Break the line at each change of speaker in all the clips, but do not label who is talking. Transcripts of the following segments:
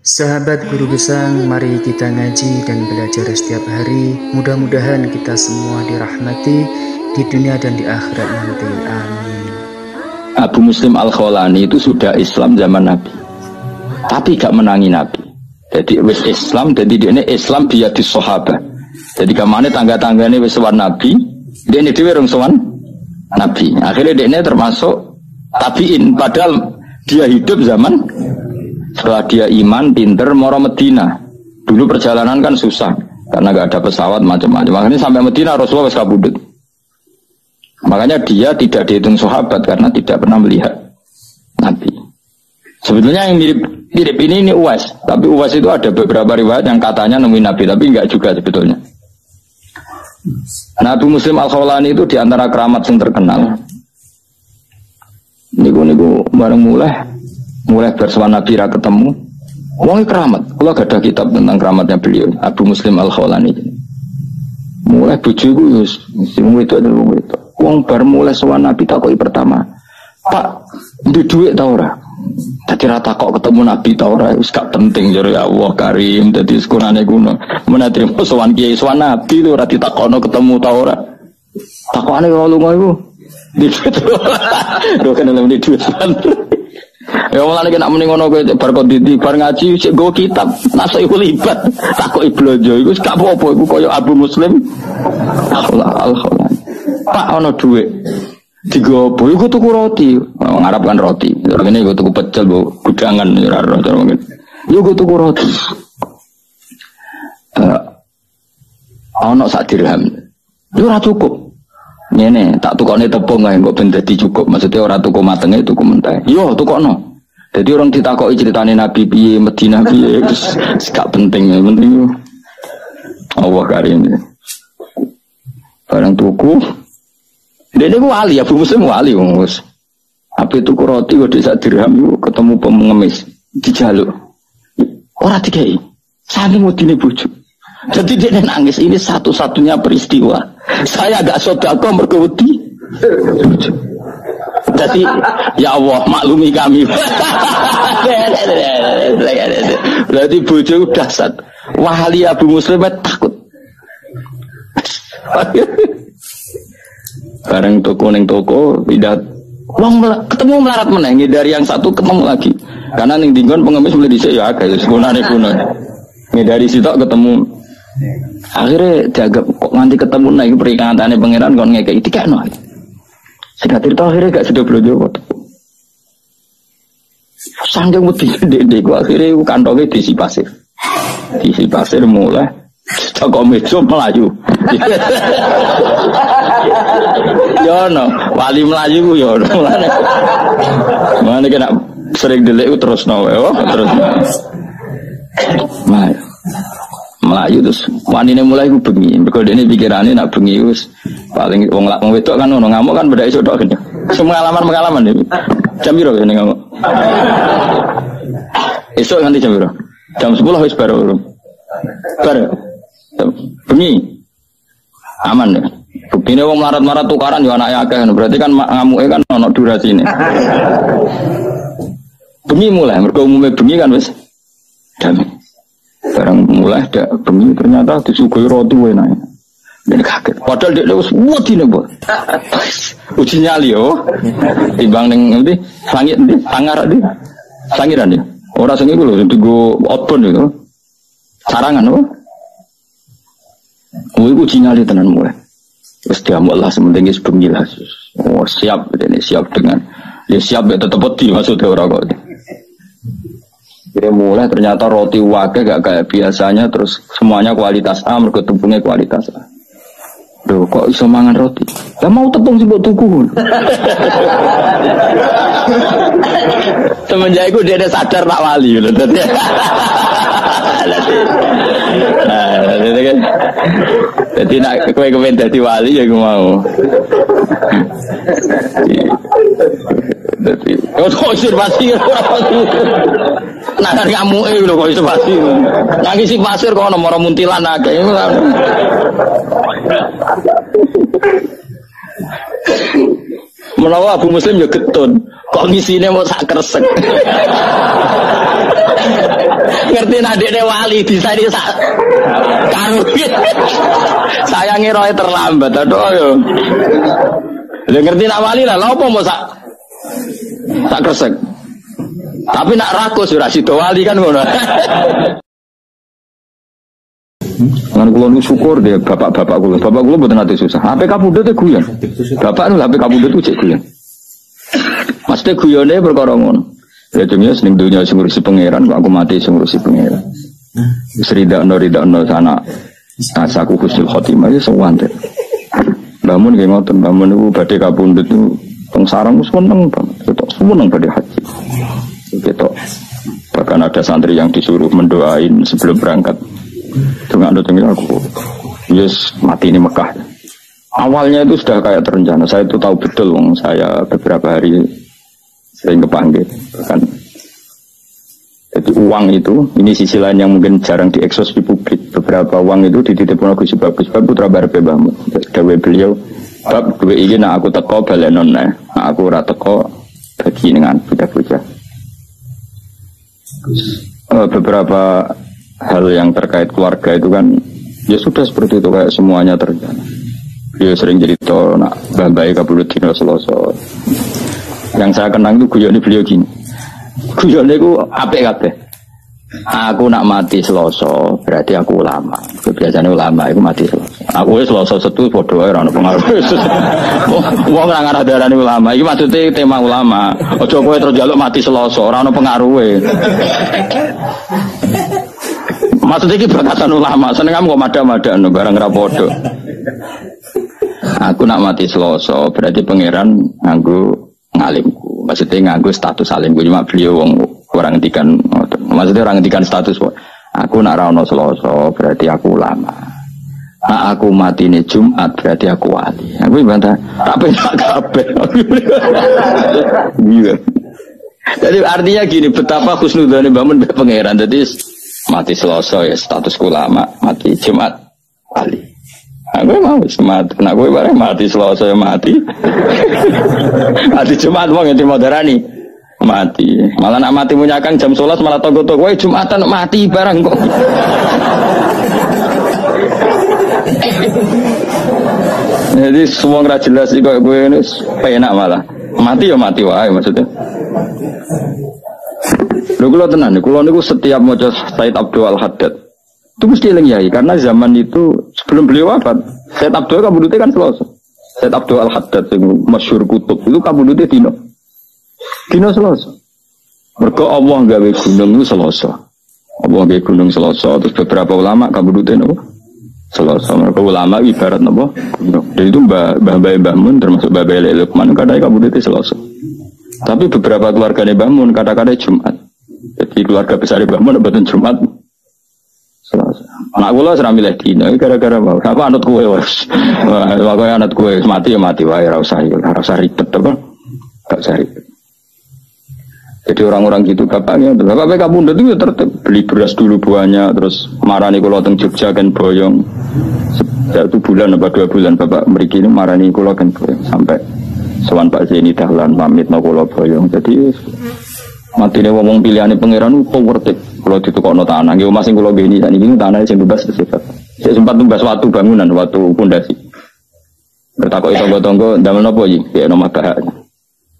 Sahabat Guru Gesang, mari kita ngaji dan belajar setiap hari. Mudah-mudahan kita semua dirahmati di dunia dan di akhirat nanti. Amin.
Abu Muslim Al-Khawlani itu sudah Islam zaman Nabi, tapi gak menangi Nabi. Jadi wis Islam, jadi dia ini Islam biadis sahabat. Jadi kemana tangga-tangga ini wis sowan Nabi, dia ini diwerung sowan Nabi. Akhirnya dia ini termasuk tabiin, padahal dia hidup zaman setelah dia iman, pinter, moro Medina. Dulu perjalanan kan susah karena gak ada pesawat macam-macam. Makanya sampai Medina Rasulullah wis kabudut. Makanya dia tidak dihitung sahabat karena tidak pernah melihat Nabi. Sebetulnya yang mirip ini Uwais, tapi Uwais itu ada beberapa riwayat yang katanya nemuin Nabi, tapi enggak juga sebetulnya. Nah, Abu Muslim Al-Khawlani itu diantara keramat yang terkenal. Niku bareng mulai bersuara Nabi ra ketemu. Wong keramat. Kalau gak ada kitab tentang keramatnya beliau, Abu Muslim Al-Khawlani. Mulai bojoku wis wong itu. Wong bar mulai sowan Nabi takoki pertama, "Pak, duwe dhuwit ta ora?" Dadi ra takok ketemu Nabi ta ora, wis gak penting jare Allah Karim. Dadi sekurane kuno. Menatri sowan kiai sowan Nabi itu ora ditakokno ketemu ta ora. Takokane karo lunga iku. Lho kan lha dhuwit. Ya mulane nek muni ngono kowe bar konditi bar ngaji sik nggo kitab nasih libat takoki blonjo iku gak apa-apa iku kaya Abu Muslim Al-Khawlani. Pak ana dhuwit digopo iku tuku roti, ngarep kan roti. Ngene iku tuku pecel mbok gudangan ora cara ngene. Yo go tuku roti. Ana sak dirham. Yo ora cukup. Ngene, tak tukone tepung ae kok ben dadi cukup. Maksudnya ora tuku matenge, tuku mentah. Yo tukokno. Jadi orang ditakoki ceritane Nabi piye, Madinah piye, wis gak penting, yang penting Allah Karim. Barang tuku. Dene ku wali, Abu Muslim wali wis. Ape tuku roti kok sak dirham iku ketemu pengemis dijaluk. Ora dikai. Saking wedine bojo. Jadi dia nangis, ini satu-satunya peristiwa. Saya agak sedekah mergo wedi. Jadi ya Allah maklumi kami. Berarti bojo udah dahsyat. Wali Abu Muslim takut. Bareng toko ning toko pindah wong ketemu melarat meneh dari yang satu ketemu lagi. Karena ning dinggon pengemis mulai dhisik ya akeh sekunane kuno. Dari situ ketemu. Akhirnya dianggap kok nganti ketemu naik peringatane pangeran kon ngekeki dikekno. Sing cerita akhirnya gak sedo blojo. Sanggeng wedi ndek ku akhirnya kantonge diisi pasir. Diisi pasir mulai toko meja melayu. Yo no, wali melayu ku yo no. Mana kena sering delik terus no terus. Melayu terus wanine mulai ku bengi. Mergo dene pikirane nak bengi wis paling wong wedok kan ono ngamuk kan beda iso tok kan. Pengalaman iki. Jam piro ngene ngamuk? Esuk nganti jam piro? Jam 10 wis baru. Bengi. Aman ya. Buktine wong marat-marat tukaran yo anake akeh. Berarti kan ngamuke kan ono durasine. Bengi mulai mergo umume bengi kan wis damai. Barang mulai dak bengi ternyata disuguhi roti enak. Dan kaget. Padahal dia wis wedi nek, Bos. Uji nyali yo. Timbang ning endi? Langit endi? Sangar endi? Sangiran ya. Ora sing iku lho digo outbound itu. Sarangan lho. Kuwi uji nyali tenan mulai. Wis diamuk lah sementing wis bengi lah. Oh, siap ini siap dengan dia siap ya tetep wedi maksudnya ora kok. Jadi mulai ternyata roti wake gak kayak biasanya, terus semuanya kualitas A, mergo tepungnya kualitas A. Duh, kok iso mangan roti? Lah mau tepung sih buat tuku. Semenjak itu dia ada sadar tak wali loh. Jadi nak kowe kepen dadi wali ya gue mau. Jadi kok sir pasti. Nah kan kamu lho kok iso pasti. Nangisi pasir kok ono moro muntilan akeh. Menawa Abu Muslim ya getun, kok ngisine mau sak kresek. nak dekne wali disani sak karo. Sayange roe terlambat aduh yo. Lha ngerti nak wali lah, lha opo mau sak kresek. Tapi nak rakus ora sida wali kan ngono. Kan kula nu syukur deh bapak-bapak kula. Bapak kula mboten ate susah. HP kapundhut e guyon. Bapak nu HP kapundhut ku cek guyon. Mesti guyone perkara ngono. Ya dunia sing dunia sing ngurusi pangeran, kok aku mati sing ngurusi pangeran. Wis ridakno sana asaku husnul khotimah ya sewante. Bangun nggih ngoten, bangun niku badhe kapundhut niku teng sareng wis meneng banget. Ketok seneng badhe haji. Ketok bahkan ada santri yang disuruh mendoain sebelum berangkat. Dengan aku, yes mati ini Mekah. Awalnya itu sudah kayak terencana. Saya itu tahu betul, saya beberapa hari sering kepanggil. Bahkan, jadi uang itu, ini sisi lain yang mungkin jarang diekspos di publik. Beberapa uang itu dititipkan Gus Bab putra Barbe Bahmu. Dawe beliau, bab dua ini nak aku teko balenon nah aku ora teko bagi dengan bocah-bocah. Beberapa hal yang terkait keluarga itu kan ya sudah seperti itu, kayak semuanya terjadi. Dia sering cerita nak bambai kabulut dino Selasa. Yang saya kenang itu guyone beliau gini. Guyone itu apik kabeh. Aku nak mati Selasa berarti aku ulama. Biasanya ulama itu mati Selasa. Aku Selasa setu padha wae ora ono pengaruh. Wong ora ngarah darani ulama. Iki maksudnya tema ulama. Aja kowe terus njaluk mati Selasa ora ono pengaruhe. Maksudnya ini berkatan ulama, seneng kamu kok mada-mada barang rapodo. Aku nak mati Selasa, berarti pangeran nganggo ngalimku. Maksudnya nganggo status alimku, cuma beliau orang ngetikan, maksudnya orang ngetikan status. Aku nak rano Selasa, berarti aku ulama. Nah, aku mati ini Jumat, berarti aku wali. Aku bantah, tapi tak kabeh. Jadi artinya gini, betapa khusnudzane bangun pangeran. Jadi mati Selasa ya status ulama, mati Jumat wali. Aku mau semat, nak gue bareng mati Selasa ya mati. Mati Jumat wong yang moderani mati. Malah nak mati punya Kang jam 11 malah tonggo-tonggo Jumatan mati bareng kok. Jadi semua nggak jelas sih kok gue ini penak malah mati ya mati wae maksudnya. Lho kula tenan, kula niku setiap maca Said Abdul Al-Haddad itu mesti eling yai karena zaman itu sebelum beliau wafat, Said Abdul kabudute kan Selasa. Said Abdul Al-Haddad sing masyhur kutub itu kabudute dino Selasa. Mergo Allah gawe gunung itu Selasa. Allah gawe gunung Selasa, terus beberapa ulama kabudute niku Selasa. Mergo ulama ibarat napa gunung. Jadi itu Mbah Mun termasuk Mbah Lukman kadang kabudute Selasa. Tapi beberapa keluargane Mbah Mun kadang-kadang Jumat. Jadi keluarga besar Mbah Mun mboten Jumat Selasa. Anak kula ora milih dina gara-gara mau. Apa anut kowe wis. Pokoke anut kowe mati ya mati wae ora usah ribet apa. Enggak usah ribet. Jadi orang-orang gitu bapaknya kabundut itu tertib beli beras dulu buahnya terus marani kula teng Jogja kan boyong. Satu bulan apa 2 bulan bapak mriki ini marani kula kan boyong sampai sowan Pak Zaini Dahlan pamit no kula boyong. Jadi matine wong pilihane pangeran ku worth it. Kula ditukokno tanah. Nggih omah sing kula ngene sakniki tanah sing bebas sifat. Sik sempat tumbas watu bangunan, watu pondasi. Bertakoki tangga-tangga ndamel napa iki? Kayak nomah bahak.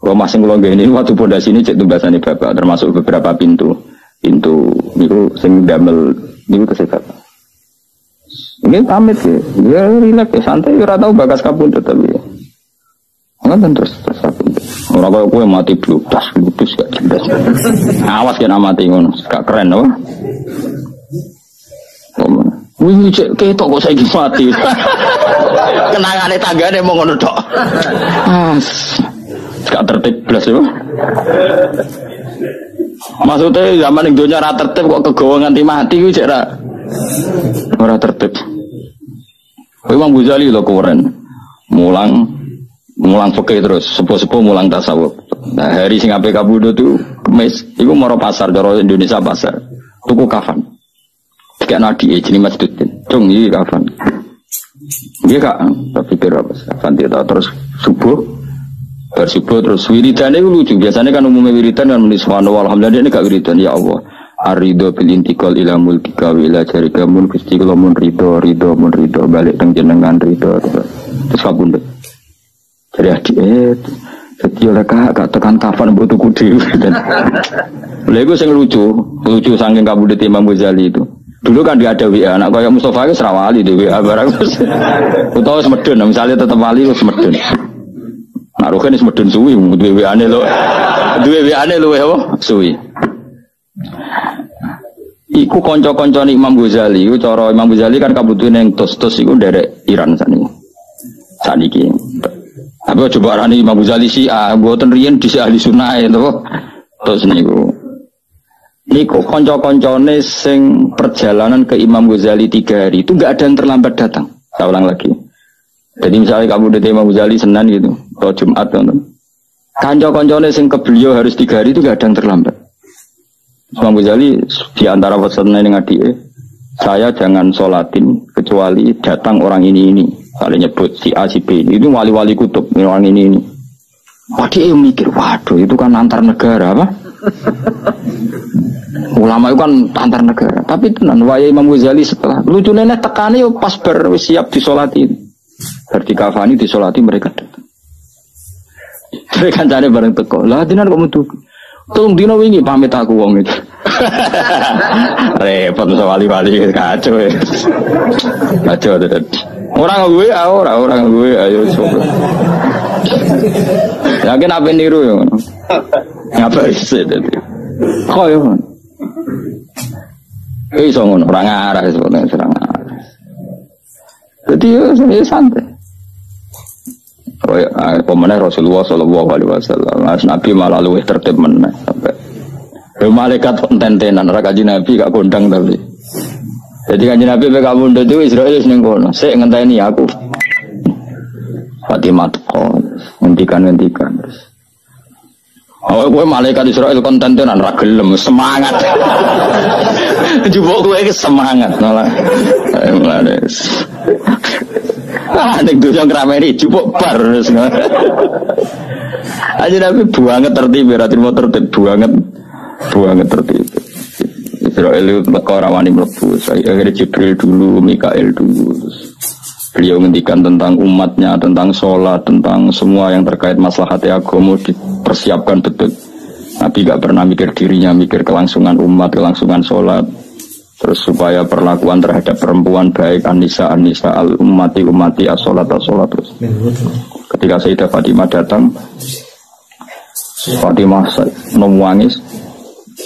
Omah sing kula ngene watu pondasi ini cek tumbasane bapak termasuk beberapa pintu. Pintu niku sing ndamel niku kesifat. Ini pamit ya rileks santai ora tau bakas kapundhut tapi. Ngoten terus kapundhut. Ora kaya kowe mati blutas gak jelas. Awas kena mati ngono, gak keren apa? Wih cek ketok kok saiki mati. Kenangane tanggane mau ngono tok. Gak tertib blas ya. Maksudnya zaman ning donya ra tertib kok kegawa nganti mati kuwi cek ora tertib. Imam Ghazali lho keren. Mulang fikih terus, sepuh-sepuh mulang tasawuf. Nah, hari sing ape kabudut itu Kemis, iku maro pasar cara Indonesia pasar. Tuku kafan. Dikek nadi jenenge Masjidin. Cung iki kafan. Nggih Kak, tak pikir apa kafan dia terus subuh. Bar subuh terus wiridane lucu. Biasanya kan umumnya wiridan kan muni subhanallah alhamdulillah ini gak wiridan ya Allah. Arido bil intikal ila mulkika wa ila jarika mun Gusti kula mun ridho balik teng jenengan ridho terus kabundut. Jadi adik jadi oleh gak tekan kapan mbok tuku dhewe. Lha iku sing lucu saking kabundut Imam Ghazali itu. Dulu kan dia ada WA, anak kayak Mustafa itu serawali di WA barang. Utawa semedun, misalnya tetap wali itu semedun. Nah, Rukin ini semedun suwi, duwe WA-ne lho. Duwe WA-ne lho apa? Suwi. Iku kanca-kancane Imam Ghazali, iku cara Imam Ghazali kan kabudute ning tos-tos iku nderek Iran saniki. Tapi coba arani Imam Ghazali Syiah, mboten riyen dhisik ahli sunnah to. Tos niku. Niku kanca-kancane sing perjalanan ke Imam Ghazali 3 hari itu enggak ada yang terlambat datang. Saya ulang lagi. Jadi misalnya kamu di Imam Ghazali Senin gitu, atau Jumat teman-teman. Kanca-kancane sing ke beliau harus 3 hari itu enggak ada yang terlambat. Imam Ghazali di antara pesannya dengan dia, saya jangan sholatin kecuali datang orang ini. Kalian nyebut si A, si B. Itu wali-wali kutub, orang ini. Wah dia mikir, waduh itu kan antar negara apa? Ulama itu kan antar negara. Tapi tenan, waya Imam Ghazali setelah lucu nenek tekane pas siap disolati. Berarti kafani disolati mereka datang. Mereka cari bareng teko. Lah dinan kok metu. Tolong dino wingi pamit aku wong itu. Repot masa wali-wali kacau ya. Kacau tenan. Orang gue ayo coba. Yakin apa niru ya? Ngapa sih tadi? Kok ya? Iso ngono orang arah sebetulnya serang arah. Jadi ya santai. Oh ya, pemenang Rasulullah Shallallahu Alaihi Wasallam, Nabi malah luwih tertib meneh sampai. Malaikat konten-tenan rakaji Nabi gak kondang tapi. Jadi kanjeng Nabi pe kabun itu Israel ning kono. Sik ngenteni aku. Fatimah teko ngendikan terus. Oh, kowe malaikat Israel konten-tenan ra gelem semangat. Jupuk kowe semangat malah. Nek dosa ngrameni jupuk bar terus. Aja Nabi banget tertib, ra trimo tertib banget tertib. Israel itu teko ora wani mlebu. Akhirnya Jibril dulu, Mikail dulu. Beliau menghentikan tentang umatnya, tentang sholat, tentang semua yang terkait maslahat agama dipersiapkan betul. Nabi gak pernah mikir dirinya, mikir kelangsungan umat, kelangsungan sholat. Terus supaya perlakuan terhadap perempuan baik, Anisa al-ummati as-sholat terus. Ketika Sayyidah Fatimah datang, Fatimah nangis.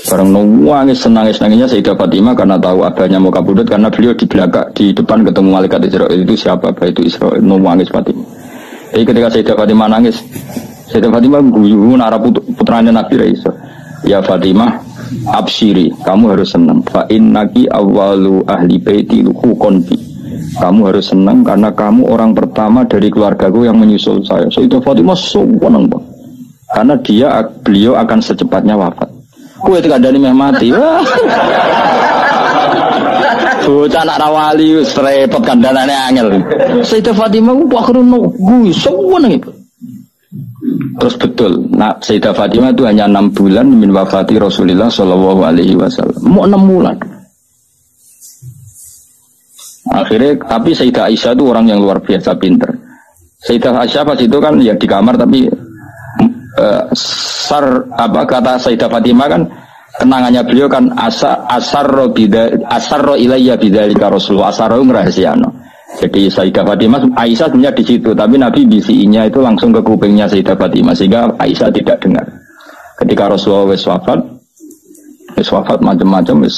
Barang nangis senangis-nangisnya Sayyidah Fatimah karena tahu abahnya mau kabudut, karena beliau di belakang di depan ketemu malaikat Israel itu siapa? Abah itu Israel. Nangis Fatimah. Jadi ketika Sayyidah Fatimah nangis, Sayyidah Fatimah guyu nara putranya Nabi Raisa. Ya Fatimah, absyiri, kamu harus senang. Fa innaki awwalu ahli baiti luqon bi. Kamu harus senang karena kamu orang pertama dari keluargaku yang menyusul saya. Sayyidah Fatimah senang banget. Karena beliau akan secepatnya wafat. Kue itu kadang ini mati. Bocah anak rawali repot kandanane angel. Sayyidah Fatimah ku akhirnya nunggu semua nang. Terus betul, nah Sayyidah Fatimah itu hanya 6 bulan min wafati Rasulullah Shallallahu Alaihi Wasallam. Mau 6 bulan. Akhirnya, tapi Sayyidah Aisyah itu orang yang luar biasa pinter. Sayyidah Aisyah pas itu kan ya di kamar tapi kata Sayyidah Fatimah kan kenangannya beliau kan asarro ilayya bidzalika Rasulullah, asarro ngrahasiano. Jadi Sayyidah Fatimah, Aisyah sebenarnya di situ, tapi Nabi bisinya itu langsung ke kupingnya Sayyidah Fatimah sehingga Aisyah tidak dengar. Ketika Rasulullah wis wafat macam-macam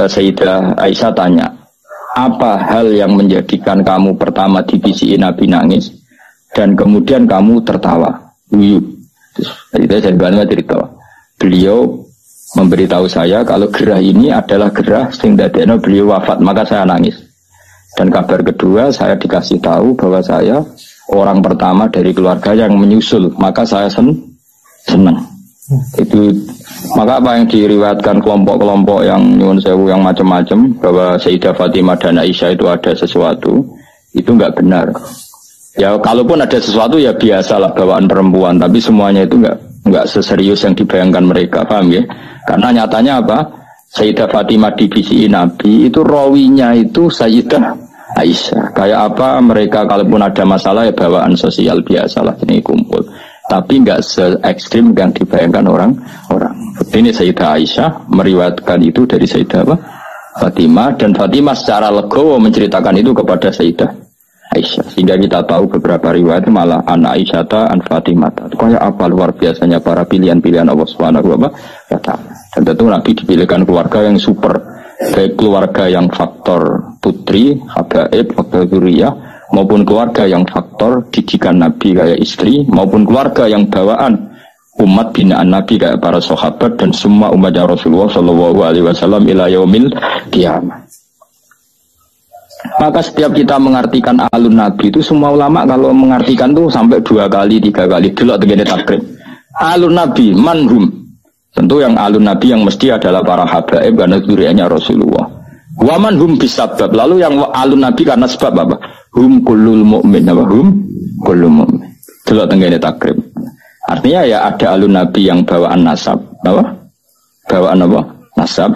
Sayyidah Aisyah tanya, apa hal yang menjadikan kamu pertama dibisiin Nabi nangis dan kemudian kamu tertawa? Jadi saya cerita, beliau memberitahu saya kalau gerah ini adalah gerah sehingga beliau wafat, maka saya nangis. Dan kabar kedua, saya dikasih tahu bahwa saya orang pertama dari keluarga yang menyusul, maka saya senang. Itu maka apa yang diriwayatkan kelompok-kelompok yang nyuwun sewu yang macam-macam bahwa Sayyidah Fatimah dan Aisyah itu ada sesuatu, itu enggak benar. Ya kalaupun ada sesuatu ya biasalah bawaan perempuan, tapi semuanya itu Enggak seserius yang dibayangkan mereka, paham ya? Karena nyatanya apa? Sayyidah Fatimah divisi Nabi itu rawinya itu Sayyidah Aisyah. Kayak apa mereka kalaupun ada masalah ya bawaan sosial biasa lah ini kumpul. Tapi enggak se-ekstrim yang dibayangkan orang-orang. Ini Sayyidah Aisyah meriwayatkan itu dari Sayyidah apa? Fatimah, dan Fatimah secara legowo menceritakan itu kepada Sayyidah Aisyah, sehingga kita tahu beberapa riwayat malah an Aisyata an Fatimah. Kayak apa luar biasanya para pilihan-pilihan Allah Subhanahu wa taala. Dan tentu Nabi dipilihkan keluarga yang super, baik keluarga yang faktor putri, habaib, faktor dzurriyyah, maupun keluarga yang faktor didikan Nabi kayak istri, maupun keluarga yang bawaan umat binaan Nabi kayak para sahabat dan semua umatnya Rasulullah Shallallahu Alaihi Wasallam ila yaumil qiyamah. Maka setiap kita mengartikan alun Nabi itu semua ulama kalau mengartikan tuh sampai 2 kali 3 kali dulu tegene takrib. Alun Nabi manhum. Tentu yang alun Nabi yang mesti adalah para habaib karena dzurriyyahnya Rasulullah. Wa manhum bisabab. Lalu yang alun Nabi karena sebab apa? Hum kullul mu'min. Apa hum kullul mu'min. Dulu tegene takrib. Artinya ya ada alun Nabi yang bawaan nasab. Apa? Bawaan apa? Nasab.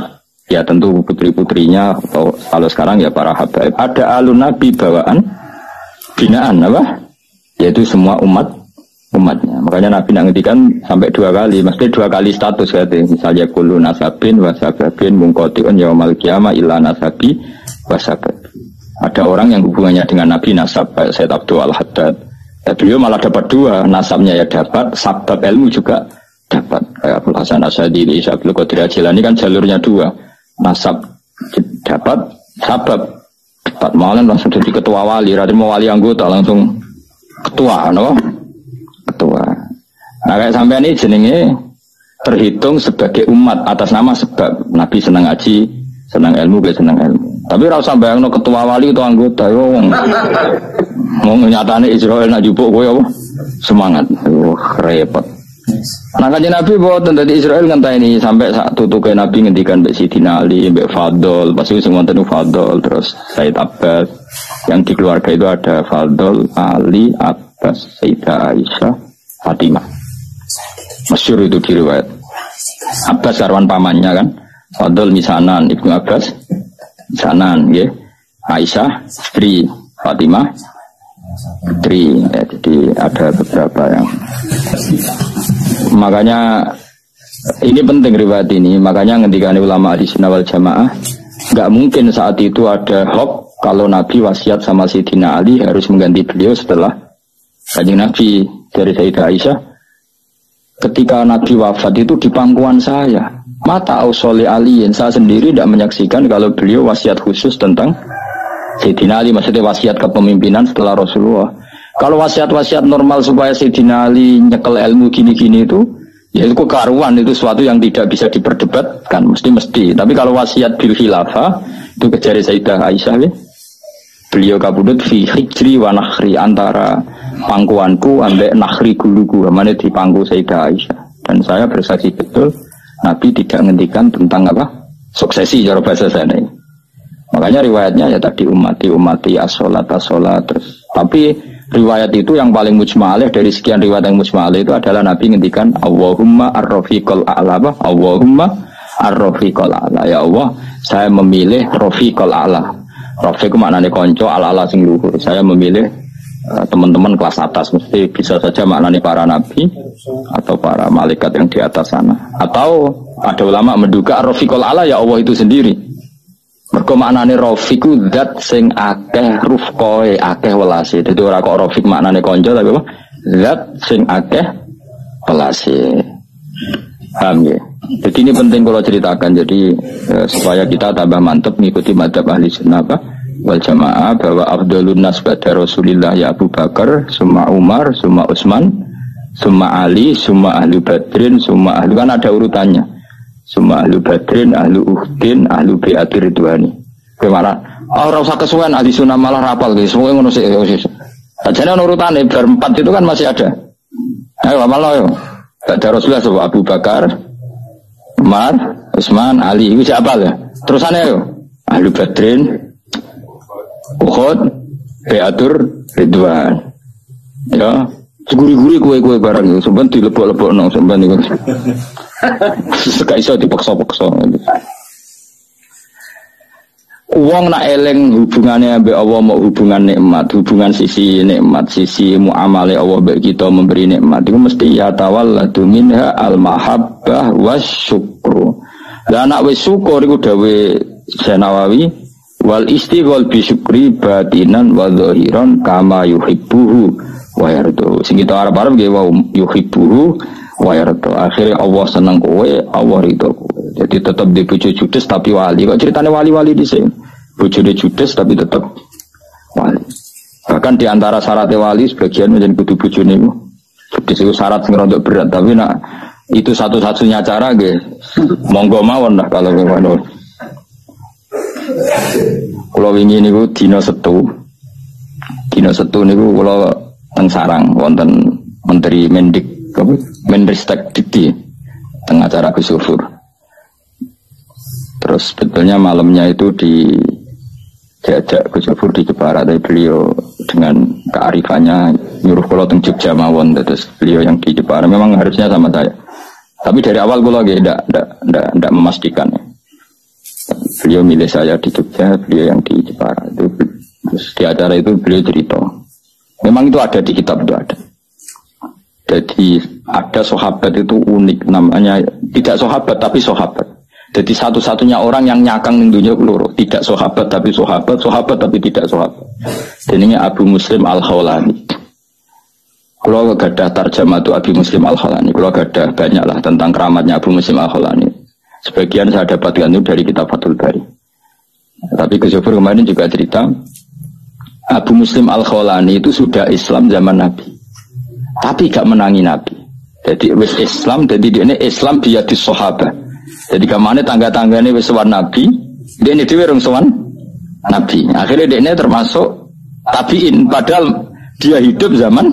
Ya tentu putri-putrinya atau kalau sekarang ya para habaib. Ada alun Nabi bawaan binaan apa? Yaitu semua umatnya. Makanya Nabi ngendikan sampai 2 kali, mesti 2 kali status katanya. Misalnya kullu nasabin wasababin mungkotiun yaumal qiyamah illa nasabi wasabab. Ada orang yang hubungannya dengan Nabi nasab kayak Sayyid Abdul Al-Haddad. Ya, beliau malah dapat 2, nasabnya ya dapat, sabab ilmu juga dapat. Kayak Abdul Hasan Asyadili, Abdul Qadir Jilani kan jalurnya 2. Nasab dapat, sabab dapat, malah langsung jadi ketua wali, radin mau wali anggota langsung ketua, no? Ketua. Nah kayak sampai ini jenenge terhitung sebagai umat atas nama sebab Nabi senang ngaji, senang ilmu, senang ilmu. Tapi rasa bayang no ketua wali itu anggota, yo mau nyatane Israel nak jupuk kowe semangat, repot. Nah kanjeng Nabi boten dadi Israel ngenteni sampai sak tutuke Nabi ngendikan mbek Sidina Ali, mbek Fadl, pasti sing wonten Fadl, terus Said Abbas. Yang di keluarga itu ada Fadl, Ali, Abbas, Sayyidah Aisyah, Fatimah. Masyhur itu di riwayat. Abbas karwan pamannya kan. Fadl misanan, Ibnu Abbas misanan nggih. Aisyah istri, Fatimah putri. Ya, jadi ada beberapa yang makanya ini penting riwayat ini, makanya ngendikane ulama di Sunnah wal Jamaah nggak mungkin saat itu ada hoax kalau Nabi wasiat sama Sayyidina Ali harus mengganti beliau setelah kanjeng Nabi. Dari Sayyidah Aisyah, ketika Nabi wafat itu di pangkuan saya, mata ausoli aliin, saya sendiri tidak menyaksikan kalau beliau wasiat khusus tentang Sayyidina Ali, maksudnya wasiat kepemimpinan setelah Rasulullah. Kalau wasiat-wasiat normal supaya Sayyidina Ali nyekel ilmu gini-gini itu, ya itu kekaruan, itu sesuatu yang tidak bisa diperdebatkan, mesti. Tapi kalau wasiat bil khilafah, itu kejari Sayyidah Aisyah, ya. Beliau kabudut fi hijri wa nakhri, antara pangkuanku ambek nakhri guluku, mana di pangku Sayyidah Aisyah. Dan saya bersaksi betul, Nabi tidak menghentikan tentang apa? Suksesi cara bahasa sana ini. Makanya riwayatnya ya tadi umati as-sholat terus. Tapi riwayat itu yang paling mujma'alih dari sekian riwayat yang mujma'alih itu adalah Nabi ngendikan Allahumma ar-rafiqul a'la, Allahumma ar-rafiqul a'la. Ya Allah, saya memilih rafiqul a'la. Rafiq maknanya konco, ala-ala sing luhur. Saya memilih teman-teman kelas atas, mesti bisa saja maknanya para nabi atau para malaikat yang di atas sana. Atau ada ulama menduga ar-rafiqul a'la ya Allah itu sendiri. Mergo maknane rafiqu zat sing akeh rufqoe, akeh welase. Dadi ora kok rafiq maknane kanca tapi apa? Zat sing akeh welase. Paham ya? Jadi ini penting kalau ceritakan, jadi supaya kita tambah mantap mengikuti madzhab ahli sunnah wal jamaah bahwa afdhalun nas ba'da Rasulillah ya Abu Bakar, summa Umar, summa Utsman, summa Ali, summa ahli Badrin, summa ahli, kan ada urutannya. Summa ahli Badrin, ahli Uhdin, ahli Bi'atir Ridwani. Bagaimana? Ora usah kesuwen ahli sunnah malah rapal guys. Semua ngono sik. Sajane urutane bar 4 itu kan masih ada. Ayo malah yo. Ba'da Rasulullah sapa Abu Bakar, Umar, Utsman, Ali, itu siapa ya? Terusannya yo, ahli Badrin, Uhud, Bi'atur Ridwan. Ya, Guri-guri kue-kue barang itu sampean dilebok-lebokno sampean niku. Sekak iso dipaksa-paksa. Wong nak eling hubungannya ambek Allah mau hubungan nikmat, hubungan sisi nikmat, sisi muamale Allah mbek kita memberi nikmat itu mesti ya tawalladu minha al-mahabbah wasyukru. Lah nak wis syukur iku dawe Nawawi wal istighol bi syukri batinan wa zahiran kama yuhibbuhu wa yardu. Sing kita arep-arep nggih wa yuhibbuhu wa yardu. Akhire Allah seneng kowe, Allah ridho kowe. Jadi tetap di bojo judes tapi wali. Kok ceritanya wali-wali di sini? Bojone judes tapi tetap wali. Bahkan di antara syarat wali sebagian menjadi kudu bojone itu. Judes itu syarat sing rada berat tapi nak itu satu-satunya cara nggih. Monggo mawon lah kalau ngono. Kula wingi niku dina Setu. Dina Setu niku kula teng Sarang wonten Menteri Menristek Dikti teng acara Gus Sufur. Terus sebetulnya malamnya itu diajak Gus Sufur di Jepara, tapi beliau dengan kearifannya nyuruh kalau teng Jogja mawon, terus beliau yang di Jepara memang harusnya sama saya. Tapi dari awal gue lagi tidak memastikan. Beliau milih saya di Jogja, beliau yang di Jepara. Terus di acara itu beliau cerita, memang itu ada di kitab itu ada. Jadi ada sahabat itu unik namanya, tidak sahabat tapi sahabat. Jadi satu-satunya orang yang nyakang di dunia peluru, tidak sahabat tapi sahabat, sahabat tapi tidak sahabat. Dan ini Abu Muslim Al-Khawlani. Kalau gadah tarjamah itu Abu Muslim Al-Khawlani, kalau gadah banyaklah tentang keramatnya Abu Muslim Al-Khawlani. Sebagian saya dapatkan itu dari kitab Fathul Bari. Tapi Gus Sufur kemarin juga cerita, Abu Muslim Al-Khawlani itu sudah Islam zaman Nabi, tapi gak menangi Nabi. Jadi wis Islam, jadi dia ini Islam dia di sahabat. Jadi kemana tangga-tangganya wis sowan Nabi, dia ini dhewe rung sowan Nabi. Akhirnya dia ini termasuk tabiin, padahal dia hidup zaman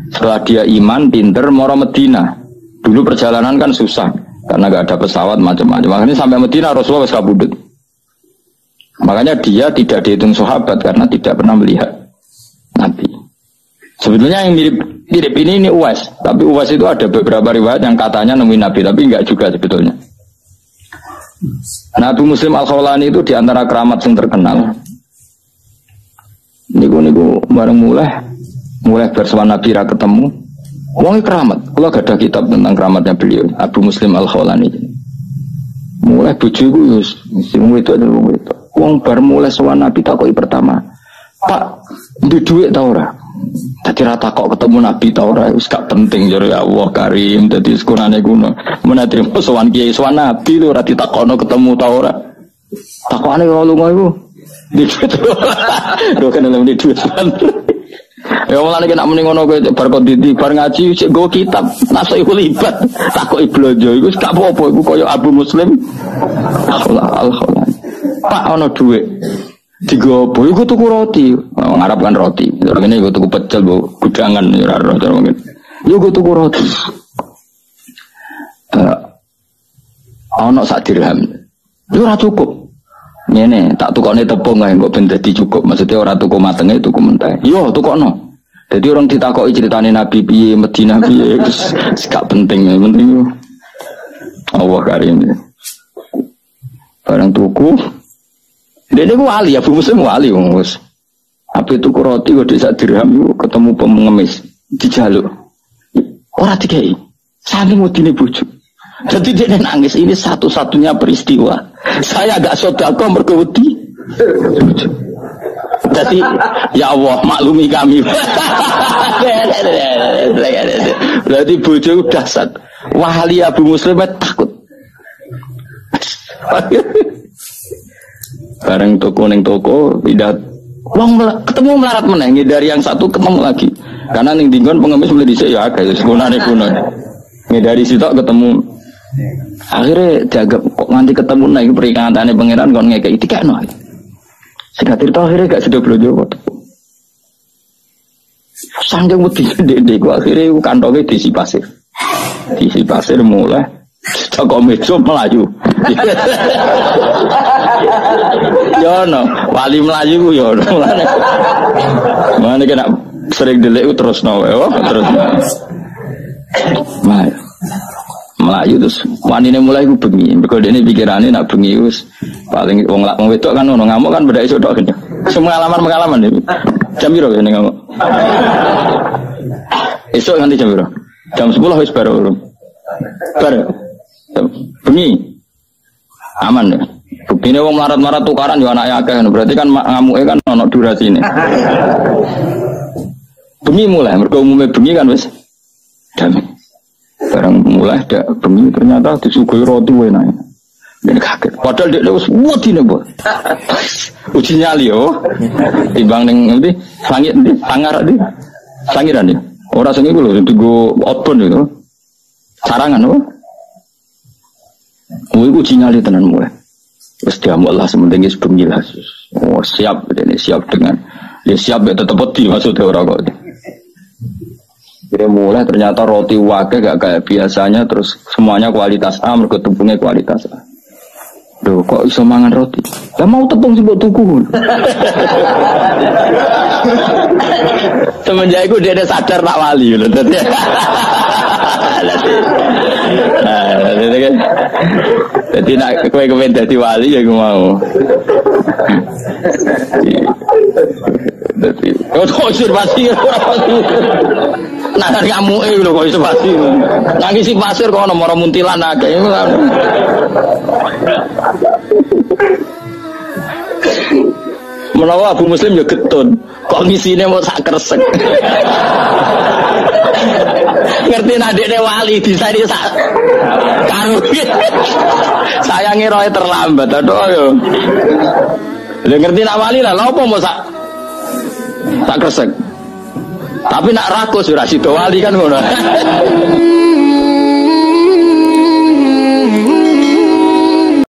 setelah dia iman, pinter, moro Medina. Dulu perjalanan kan susah karena gak ada pesawat macam-macam. Makanya sampai Medina Rasulullah wis kabudut. Makanya dia tidak dihitung sahabat karena tidak pernah melihat Nabi. Sebetulnya yang mirip ini Uwais, tapi Uwais itu ada beberapa riwayat yang katanya nemuin Nabi, tapi enggak juga sebetulnya. Nabi Muslim Al-Khawlani itu diantara keramat yang terkenal. Niku bareng mulai bersuara Nabi ra ketemu. Wong keramat. Kalau gak ada kitab tentang keramatnya beliau, Abu Muslim Al-Khawlani. Mulai bojoku sing itu ada wong itu. Wong bar mulai sowan Nabi takoki pertama, "Pak, duwe dhuwit ta ora?" Dadi rata kok ketemu Nabi ta ora wis gak penting jare Allah Karim dadi sekurane kuno. Men trimo sowan kiai sowan Nabi lho ora ditakokno ketemu ta ora. Takokane kok lunga iku. Lho kan lha muni dhuwit. Ya mulane nek muni ngono kowe bar kok bar ngaji sik nggo kitab nasuk iku libat takoki blonjo iku gak apa-apa iku koyo Abu Muslim Al-Khawlani. Pak ana dhuwit. Digopo iku tuku roti, ngarapkan roti. Ngene iku tuku pecel, Bu, gudangan ora ora mungkin. Yo go tuku roti. Ana sak dirham. Yo ora cukup. Ngene, tak tukone tepung ae kok ben dadi cukup. Maksudnya ora tuku matenge, tuku mentah. Yo tukokno. Jadi orang ditakoki ceritane Nabi piye, Madinah piye, wis gak penting, penting Allah Karim. Barang tuku dia itu wali, Abu Muslim wali, wong. Apa itu roti kok desa dirham itu ketemu pengemis dijaluk. Ora dikai. Saking wedine bojo. Jadi dia nangis, ini satu-satunya peristiwa. Saya agak sedekah mergo wedi. Jadi ya Allah maklumi kami. Berarti bojo udah sat. Wali Abu Muslim takut. Bareng toko neng toko tidak wong ketemu melarat meneng dari yang satu ketemu lagi karena ning dinggon pengemis mulai dhisik ya agak sekunane kuno dari situ ketemu akhirnya dianggap kok nganti ketemu naik peringatane pangeran kon ngekeki dikekno sing cerita akhirnya gak sedo blojo sanggeng wedi ndek ku akhirnya kantonge diisi pasir mulai toko meja melayu. Yo no, wali melayu yo no. Mana kena sering delik terus terus. Melayu terus wanine mulai ku bengi. Mergo dene pikirane nak bengi wis paling wong wedok kan ono ngamuk kan beda iso tok gede. Semua pengalaman iki. Jam piro ngene ngamuk? Esuk nganti jam piro? Jam 10 wis baru. Bengi. Aman ya. Buktine wong marat-marat tukaran yo anake akeh. Berarti kan ngamuke kan ono durasine. Bengi mulai mergo umume bengi kan wis damai. Barang mulai dak bengi ternyata disuguhi roti enak. Dan kaget. Padahal dia wis wedi nek, Bos. Uji nyali yo. Timbang ning ngendi? Langit ndi? Sangar ndi? Sangiran ya. Ora sing iku lho digo outbound itu. Sarangan lho. Kuwi uji nyali tenan mulai. Wis diamuk Allah sementing wis bengi lah. Oh, siap ini siap dengan dia siap ya tetep wedi maksudnya ora kok. Dia mulai ternyata roti wake gak kayak biasanya terus semuanya kualitas A mergo tepungnya kualitas A. Duh kok iso mangan roti? Lah mau tepung sing mbok tuku. Semenjak itu dia sadar tak wali lho dadi. Jadi nak kowe kepen dadi wali ya aku mau. Dadi kok iso pasti nah kamu lho kok iso pasti. Nangis si pasir kok ono moro muntilan akeh. Menawa Abu Muslim ya getun. Kok ngisine mau sak kresek. Ngerti nadekne wali disani sak karo. Sayange roe terlambat aduh yo. Lah ngerti nak wali lah lha opo mau sak kresek. Tapi nak rakus ora sida wali kan ngono.